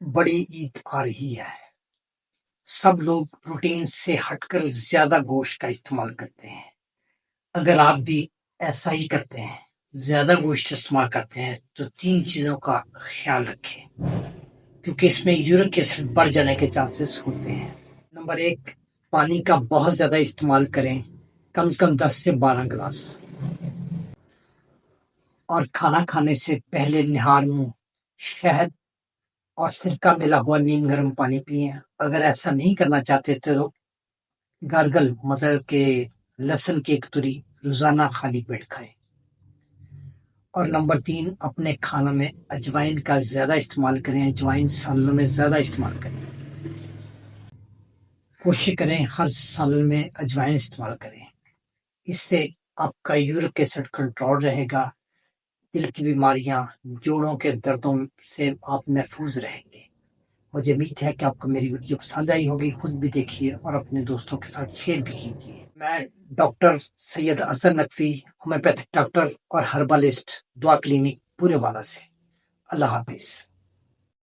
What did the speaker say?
बड़ी ईद आ रही है। सब लोग प्रोटीन से हटकर ज्यादा गोश्त का इस्तेमाल करते हैं। अगर आप भी ऐसा ही करते हैं, ज्यादा गोश्त इस्तेमाल करते हैं, तो 3 चीजों का ख्याल रखें, क्योंकि इसमें यूरिक एसिड बढ़ जाने के चांसेस होते हैं। नंबर 1, पानी का बहुत ज्यादा इस्तेमाल करें, कम से कम 10 से 12 गिलास। और खाना खाने से पहले निहार मुंह शहद और सिरका मिला हुआ नीम गर्म पानी पिए। अगर ऐसा नहीं करना चाहते तो गार्गल मतलब के लहसुन की एक तुरी रोजाना खाली पेट खाएं। और नंबर 3, अपने खानों में अजवाइन का ज्यादा इस्तेमाल करें। अजवाइन सालन में ज्यादा इस्तेमाल करें। कोशिश करें हर सालन में अजवाइन इस्तेमाल करें। इससे आपका यूरिक एसिड कंट्रोल रहेगा। दिल की बीमारियां, जोड़ों के दर्दों से आप महफूज रहेंगे। मुझे उम्मीद है कि आपको मेरी वीडियो पसंद आई होगी। खुद भी देखिए और अपने दोस्तों के साथ शेयर भी कीजिए। मैं डॉक्टर सैयद असर नकवी, होम्योपैथिक डॉक्टर और हर्बलिस्ट, दुआ क्लिनिक पूरे वाला से। अल्लाह हाफिज।